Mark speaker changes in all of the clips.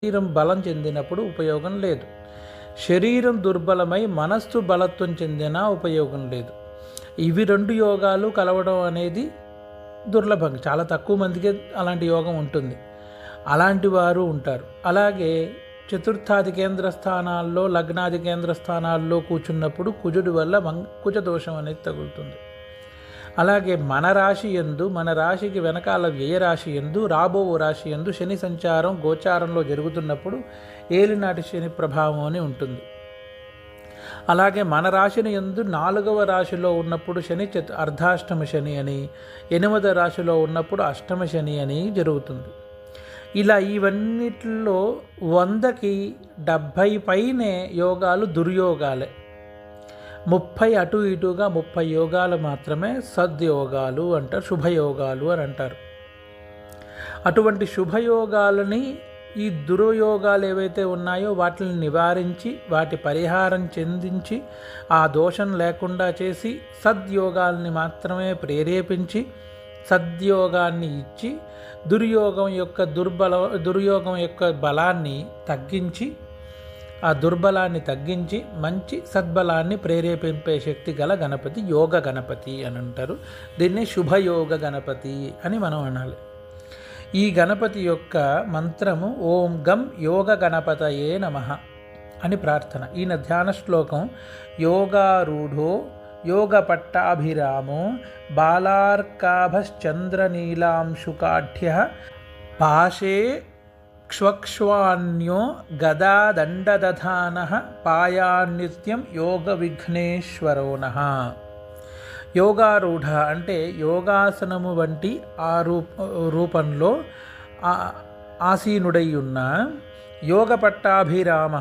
Speaker 1: శరీరం బలం చెందినప్పుడు ఉపయోగం లేదు. శరీరం దుర్బలమై మనస్సు బలత్వం చెందినా ఉపయోగం లేదు. ఇవి 2 యోగాలు కలవడం అనేది దుర్లభం. చాలా తక్కువ మందికే అలాంటి యోగం ఉంటుంది. అలాంటి వారు ఉంటారు. అలాగే చతుర్థాది కేంద్ర స్థానాల్లో, లగ్నాది కేంద్ర స్థానాల్లో కూర్చున్నప్పుడు కుజుడి వల్ల కుజ దోషం అనేది తగులుతుంది. అలాగే మన రాశి యందు, మన రాశికి వెనకాల వ్యయరాశి యందు, రాబో రాశి యందు శని సంచారం గోచారంలో జరుగుతున్నప్పుడు ఏలినాటి శని ప్రభావం అని ఉంటుంది. అలాగే మన రాశిని యందు 4వ రాశిలో ఉన్నప్పుడు శని అర్ధాష్టమ శని అని, 8వ రాశిలో ఉన్నప్పుడు అష్టమ శని అని జరుగుతుంది. ఇలా ఇవన్నిటిలో 100కి 70 పైనే యోగాలు దుర్యోగాలే. 30 అటు ఇటుగా 30 యోగాలు మాత్రమే సద్యోగాలు అంటారు, శుభయోగాలు అని అంటారు. అటువంటి శుభయోగాలని, ఈ దుర్యోగాలు ఏవైతే ఉన్నాయో వాటిని నివారించి, వాటి పరిహారం చెందించి, ఆ దోషం లేకుండా చేసి సద్యోగాల్ని మాత్రమే ప్రేరేపించి, సద్యోగాన్ని ఇచ్చి, దుర్యోగం యొక్క బలాన్ని తగ్గించి, ఆ దుర్బలాన్ని తగ్గించి మంచి సద్బలాన్ని ప్రేరేపింపే శక్తి గల గణపతి యోగ గణపతి అని అంటారు. దీన్ని శుభయోగ గణపతి అని మనం అనాలి. ఈ గణపతి యొక్క మంత్రము ఓం గం యోగ గణపతయే నమః అని ప్రార్థన. ఈయన ధ్యాన శ్లోకం యోగారూఢో యోగ పట్టాభిరామో బాలార్కాభశ్చంద్రనీలాంశుకాఢ్య పాశే క్ష్వక్ష్వాన్యో గదాదండదధానః పాయాన్నిత్యం యోగ విఘ్నేశ్వరో నః. యోగారూఢ అంటే యోగాసనము వంటి ఆ రూపంలో ఆసీనుడై ఉన్న, యోగ పట్టాభిరామ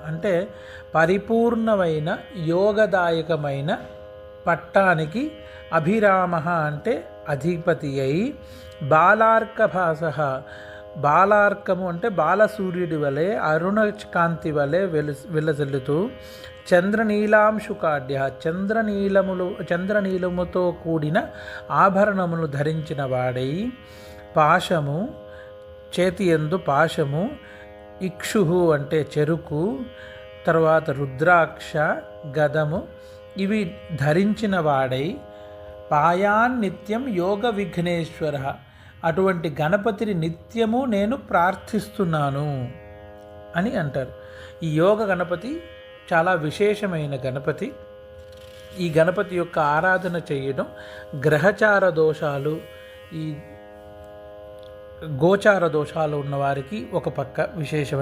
Speaker 1: అంటే పరిపూర్ణమైన యోగదాయకమైన పట్టానికి, అభిరామ అంటే అధిపతి అయి, బాలార్కభాస బాలార్కము అంటే బాలసూర్యుడి వలె అరుణ కాంతి వలె వెలజల్లుతూ, చంద్రనీలాంశుకాఢ్య చంద్రనీలముతో కూడిన ఆభరణములు ధరించిన వాడై, పాశము చేతి యందు పాశము, ఇక్షు అంటే చెరుకు, తర్వాత రుద్రాక్ష గదము ఇవి ధరించిన వాడై, పాయాన్నిత్యం యోగ విఘ్నేశ్వర అటువంటి గణపతిని నిత్యము నేను ప్రార్థిస్తున్నాను అని అంటారు. ఈ యోగ గణపతి చాలా విశేషమైన గణపతి. ఈ గణపతి యొక్క ఆరాధన చేయడం గ్రహచార దోషాలు, ఈ గోచార దోషాలు ఉన్నవారికి ఒక పక్క విశేషమైన